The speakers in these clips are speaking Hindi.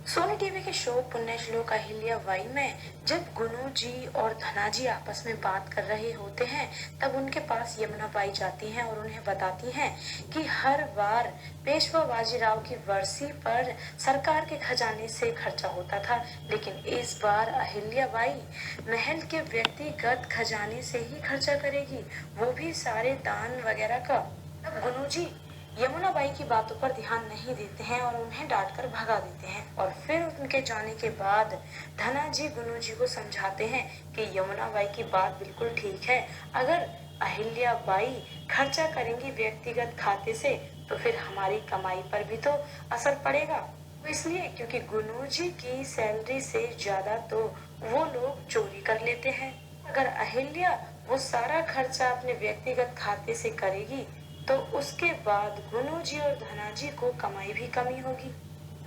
सोनी टीवी के शो पुण्यश्लोक अहिल्या बाई में जब गुनू जी और धना जी आपस में बात कर रहे होते हैं, तब उनके पास यमुना बाई जाती हैं और उन्हें बताती हैं कि हर बार पेशवा बाजीराव की बरसी पर सरकार के खजाने से खर्चा होता था, लेकिन इस बार अहिल्या बाई महल के व्यक्तिगत खजाने से ही खर्चा करेगी, वो भी सारे दान वगैरह का। तब गुनू जी यमुना बाई की बातों पर ध्यान नहीं देते हैं और उन्हें डांटकर भगा देते हैं। और फिर उनके जाने के बाद धना जी गुनू जी को समझाते हैं कि यमुना बाई की बात बिल्कुल ठीक है, अगर अहिल्या बाई खर्चा करेंगी व्यक्तिगत खाते से तो फिर हमारी कमाई पर भी तो असर पड़ेगा। वो इसलिए क्योंकि गुनू जी की सैलरी से ज्यादा तो वो लोग चोरी कर लेते हैं। अगर अहिल्या वो सारा खर्चा अपने व्यक्तिगत खाते से करेगी तो उसके बाद गुनू जी और धना जी को कमाई भी कमी होगी।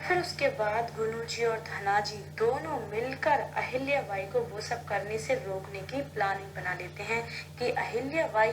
फिर उसके बाद गुनू जी और धना जी दोनों मिलकर अहिल्या बाई को वो सब करने से रोकने की प्लानिंग बना लेते हैं कि अहिल्या बाई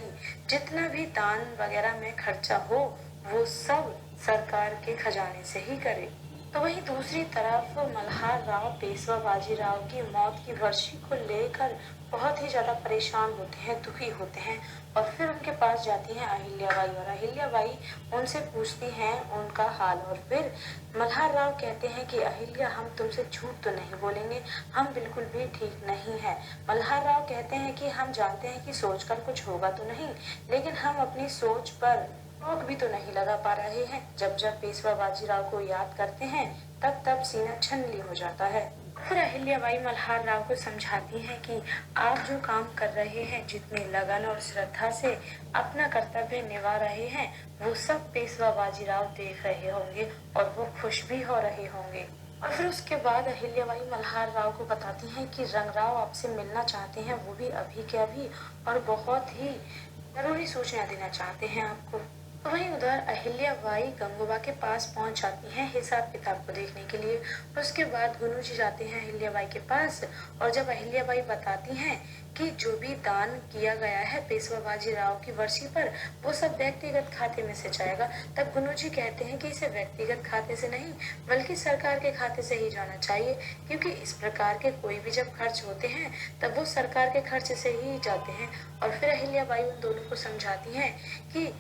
जितना भी दान वगैरह में खर्चा हो वो सब सरकार के खजाने से ही करे। तो वहीं दूसरी तरफ मल्हार राव पेशवा बाजीराव की मौत की वर्षी को लेकर बहुत ही ज्यादा परेशान होते हैं, दुखी होते हैं। और फिर उनके पास जाती हैं अहिल्या बाई और अहिल्या बाई उनसे पूछती हैं उनका हाल। और फिर मल्हार राव कहते हैं कि अहिल्या, हम तुमसे झूठ तो नहीं बोलेंगे, हम बिल्कुल भी ठीक नहीं है। मल्हार राव कहते हैं कि हम जानते हैं कि सोचकर कुछ होगा तो नहीं, लेकिन हम अपनी सोच पर रोक भी तो नहीं लगा पा रहे हैं। जब जब पेशवा बाजीराव को याद करते हैं तब तब सीना छलनी हो जाता है। फिर अहिल्या बाई मल्हार राव को समझाती हैं कि आप जो काम कर रहे हैं, जितनी लगन और श्रद्धा से अपना कर्तव्य निभा रहे हैं, वो सब पेशवा बाजीराव देख रहे होंगे और वो खुश भी हो रहे होंगे। और फिर उसके बाद अहिल्या बाई मल्हार राव को बताती हैं कि रंगराव आपसे मिलना चाहते हैं, वो भी अभी के अभी, और बहुत ही जरूरी सूचना देना चाहते हैं आपको। तो वहीं उधर अहिल्या बाई गंगूबा के पास पहुंच जाती हैं हिसाब किताब को देखने के लिए। उसके बाद गुनू जी जाते हैं अहिल्या बाई के पास और जब अहिल्या बाई बताती हैं कि जो भी दान किया गया है पेशवा बाजीराव की वर्षी पर वो सब व्यक्तिगत खाते में से जाएगा, तब गुनू जी कहते हैं कि इसे व्यक्तिगत खाते से नहीं बल्कि सरकार के खाते से ही जाना चाहिए, क्योंकि इस प्रकार के कोई भी जब खर्च होते हैं तब वो सरकार के खर्च से ही जाते हैं। और फिर अहिल्या बाई उन दोनों को समझाती हैं कि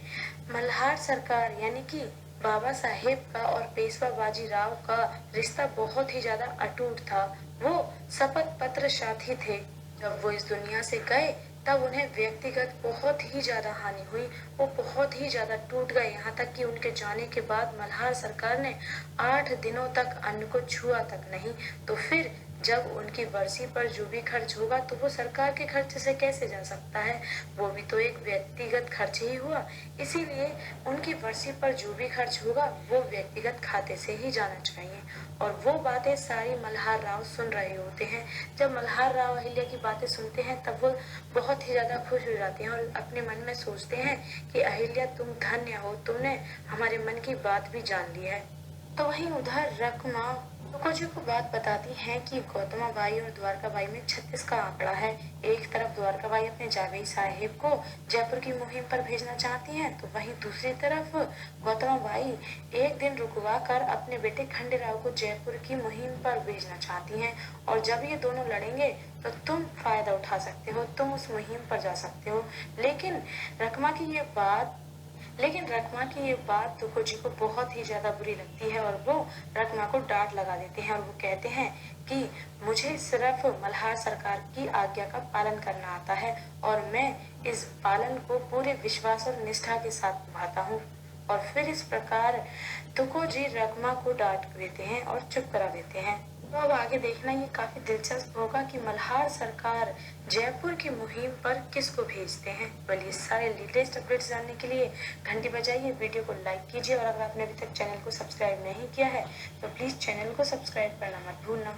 मल्हार सरकार यानी कि बाबा साहेब का और पेशवा बाजीराव का रिश्ता बहुत ही ज्यादा अटूट था। वो शपथ पत्र साथी थे। जब वो इस दुनिया से गए तब उन्हें व्यक्तिगत बहुत ही ज्यादा हानि हुई, वो बहुत ही ज्यादा टूट गए, यहाँ तक कि उनके जाने के बाद मल्हार सरकार ने 8 दिनों तक अन्न को छुआ तक नहीं। तो फिर जब उनकी बरसी पर जो भी खर्च होगा तो वो सरकार के खर्च से कैसे जा सकता है, वो भी तो एक व्यक्तिगत खर्च ही हुआ। इसीलिए उनकी बरसी पर जो भी खर्च होगा वो व्यक्तिगत खाते से ही जाना चाहिए। और वो बातें सारी मल्हार राव सुन रहे होते हैं। जब मल्हार राव अहिल्या की बातें सुनते हैं तब वो बहुत ही ज्यादा खुश हो जाते हैं और अपने मन में सोचते हैं कि अहिल्या, तुम धन्य हो, तुमने हमारे मन की बात भी जान ली है। तो वहीं उधर रकमा तुकोजी को बात बताती है कि गौतमा बाई और द्वारका बाई में 36 का आंकड़ा है। एक तरफ द्वारका बाई अपने जावेद साहेब को जयपुर की मुहिम पर भेजना चाहती हैं, तो वहीं दूसरी तरफ गौतमा बाई एक दिन रुकवा कर अपने बेटे खंडेराव को जयपुर की मुहिम पर भेजना चाहती हैं। और जब ये दोनों लड़ेंगे तो तुम फायदा उठा सकते हो, तुम उस मुहिम पर जा सकते हो। लेकिन रकमा की ये बात तुकोजी को बहुत ही ज्यादा बुरी लगती है और वो रकमा को डांट लगा देते हैं और वो कहते हैं कि मुझे सिर्फ मल्हार सरकार की आज्ञा का पालन करना आता है और मैं इस पालन को पूरे विश्वास और निष्ठा के साथ निभाता हूँ। और फिर इस प्रकार तुकोजी रकमा को डांट देते हैं और चुप करा देते हैं। तो अब आगे देखना ये काफी दिलचस्प होगा कि मल्हार सरकार जयपुर की मुहिम पर किसको भेजते हैं। बल्कि सारे लेटेस्ट अपडेट्स जानने के लिए घंटी बजाइए, वीडियो को लाइक कीजिए और अगर आपने अभी तक चैनल को सब्सक्राइब नहीं किया है तो प्लीज चैनल को सब्सक्राइब करना मत भूलना।